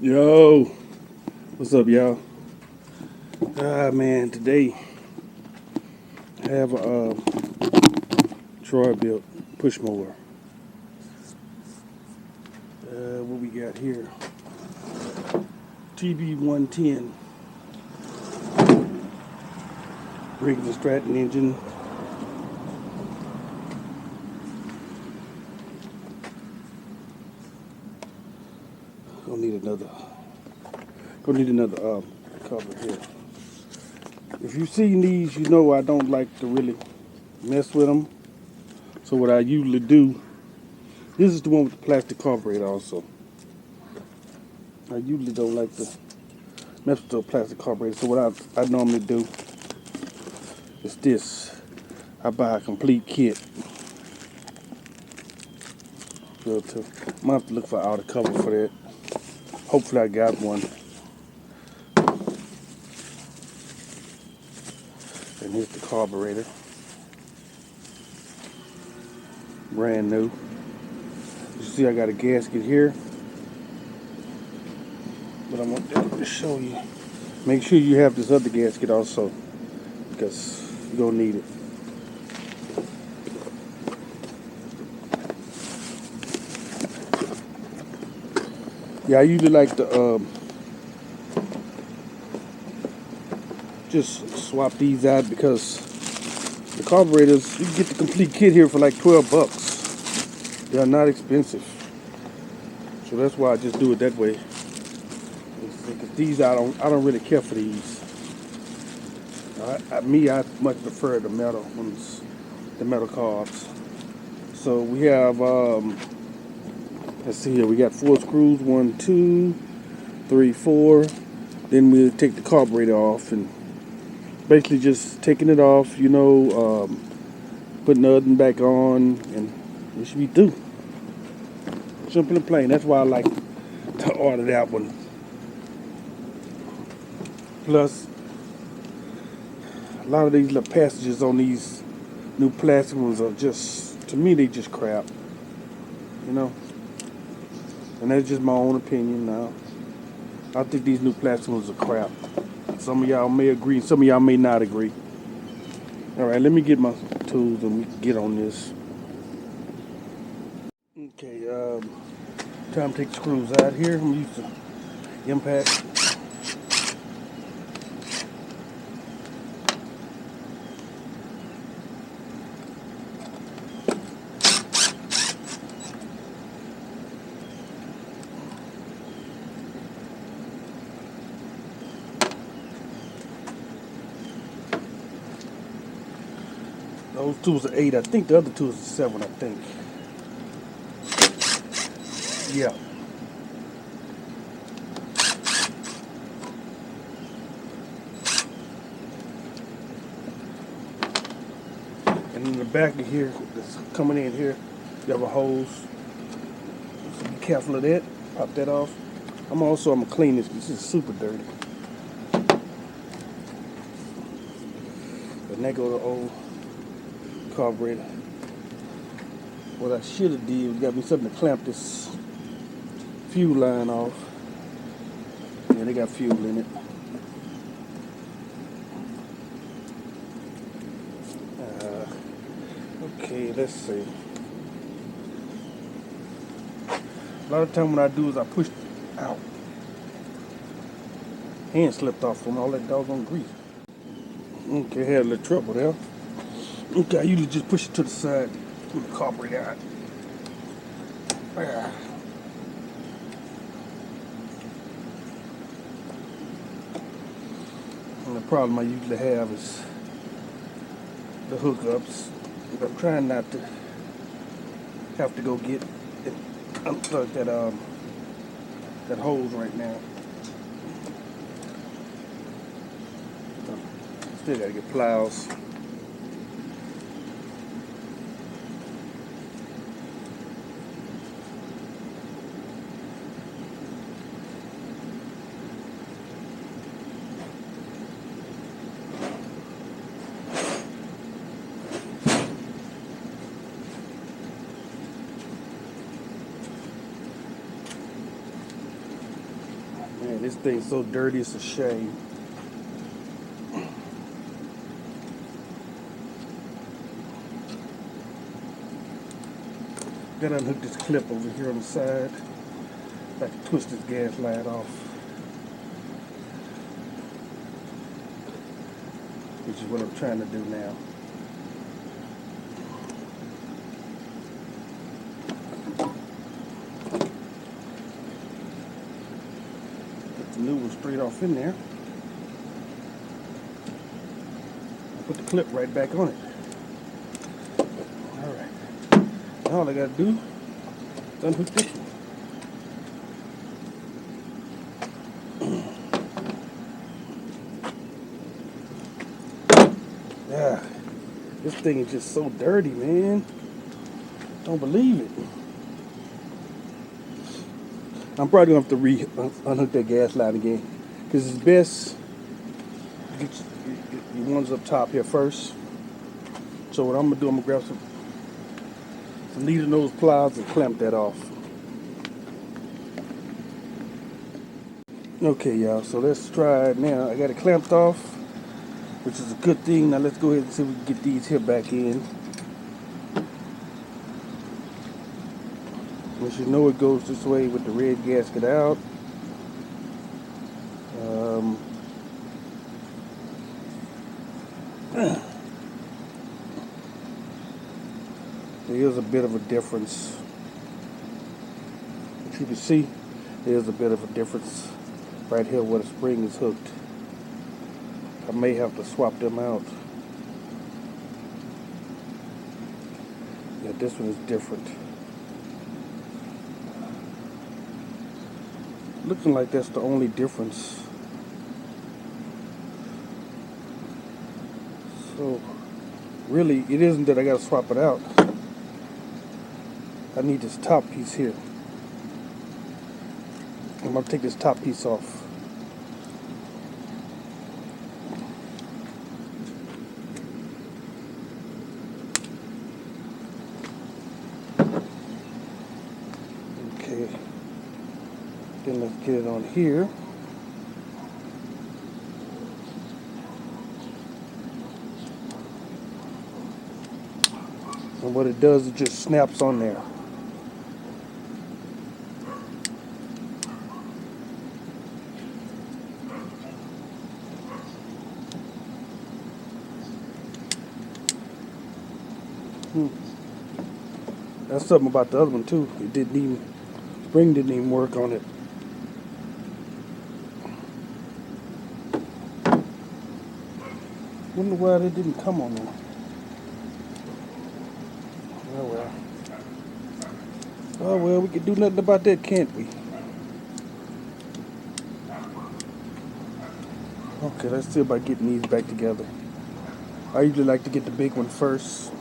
Yo, what's up, y'all? Man, today I have a Troy Bilt push mower. What we got here? TB110 regular Stratton engine. Gonna need another cover here. If you see these, you know I don't like to really mess with them. So what I usually do, this is the one with the plastic carburetor also. I usually don't like to mess with the plastic carburetor. So what I normally do is this. I buy a complete kit. So I'm gonna have to look for outer cover for that. Hopefully I got one. And here's the carburetor. Brand new. You see I got a gasket here. But I want to show you. Make sure you have this other gasket also, because you're gonna need it. Yeah, I usually like to just swap these out because the carburetors, you can get the complete kit here for like 12 bucks. They are not expensive. So that's why I just do it that way. Because these I don't really care for these. I much prefer the metal ones, the metal carbs. So we have let's see here, we got 4 screws, 1, 2, 3, 4. Then we'll take the carburetor off and basically just taking it off, putting the oven back on, and it should be through. Simple and plain. That's why I like to order that one. Plus, a lot of these little passages on these new plastic ones are just, to me, they just crap. And that's just my own opinion now. I think these new plastic ones are crap. Some of y'all may agree, some of y'all may not agree. Alright, let me get my tools and we can get on this. Okay, time to take the screws out here. I'm going to use the impact. Those tools are 8. I think the other tools are 7, I think. Yeah. And in the back of here, that's coming in here, you have a hose. So be careful of that. Pop that off. I'm gonna clean this. This is super dirty. And there go the old carburetor. What I should have did was got me something to clamp this fuel line off. Yeah, they got fuel in it. Okay, let's see. A lot of time what I do is I push out. Hand slipped off from all that doggone grease. Okay, had a little trouble there. Okay, I usually just push it to the side, pull the carburetor out. And the problem I usually have is the hookups. I'm trying not to have to go get it, unplug that hose right now. Still gotta get pliers. Man, this thing's so dirty, it's a shame. Gotta unhook this clip over here on the side. Like to twist this gas light off. Which is what I'm trying to do now. Put the new one straight off in there. Put the clip right back on it. Alright. Now all I gotta do is unhook this one. Yeah, this thing is just so dirty, man. Don't believe it. I'm probably gonna have to unhook that gas line again, because it's best to get your ones up top here first. So what I'm gonna do, I'm gonna grab some needle nose pliers and clamp that off. Okay, y'all. So let's try it now. I got it clamped off, which is a good thing. Now let's go ahead and see if we can get these here back in. As you know, it goes this way with the red gasket out. There is a bit of a difference. As you can see, there's a bit of a difference right here where the spring is hooked. I may have to swap them out. Yeah, this one is different. Looking like that's the only difference. So really, it isn't that I gotta swap it out. I need this top piece here. I'm gonna take this top piece off. Okay. Then let's get it on here. And what it does, it just snaps on there. That's something about the other one too. Spring didn't even work on it. Wonder why they didn't come on there. Oh well. Oh well, we can do nothing about that, can't we? Okay, let's see about getting these back together. I usually like to get the big one first.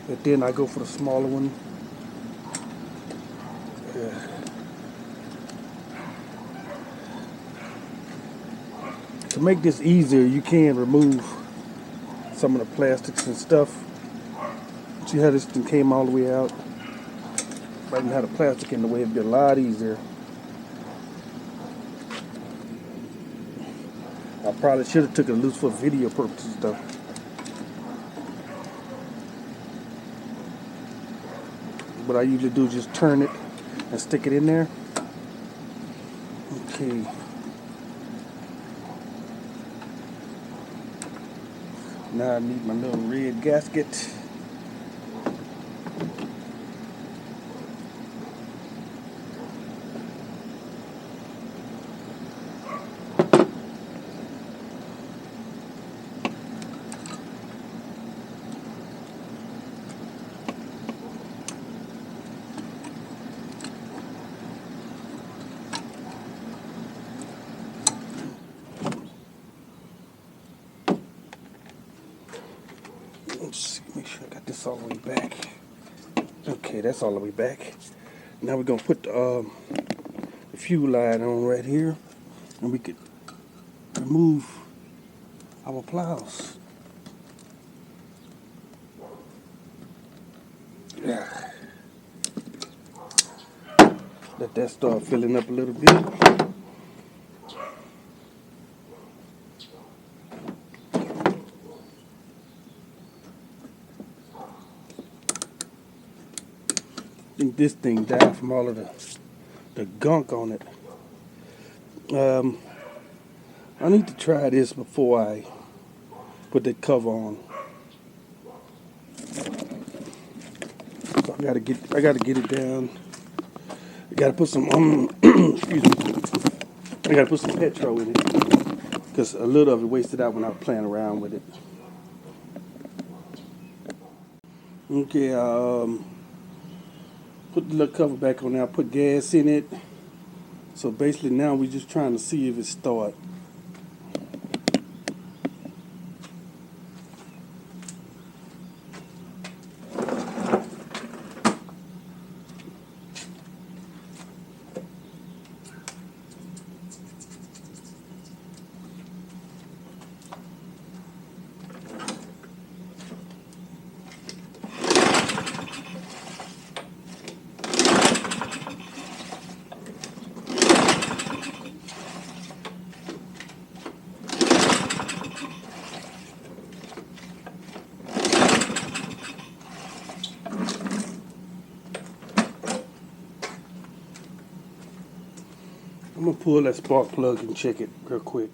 And then I go for the smaller one. Yeah. To make this easier, you can remove some of the plastics and stuff. See how this thing came all the way out? If I didn't have the plastic in the way, it'd be a lot easier. I probably should have took it loose for video purposes though. What I usually do is just turn it and stick it in there. Okay. Now I need my little red gasket. Let's see, make sure I got this all the way back. Okay, that's all the way back. Now we're gonna put the fuel line on right here, and we could remove our plows. Yeah. Let that start filling up a little bit. I think this thing died from all of the gunk on it. I need to try this before I put that cover on. So I gotta get it down. I gotta put some excuse me. I gotta put some petrol in it because a little of it wasted out when I was playing around with it. Okay, put the little cover back on there. I put gas in it. So basically now we're just trying to see if it starts. I'm gonna pull that spark plug and check it real quick.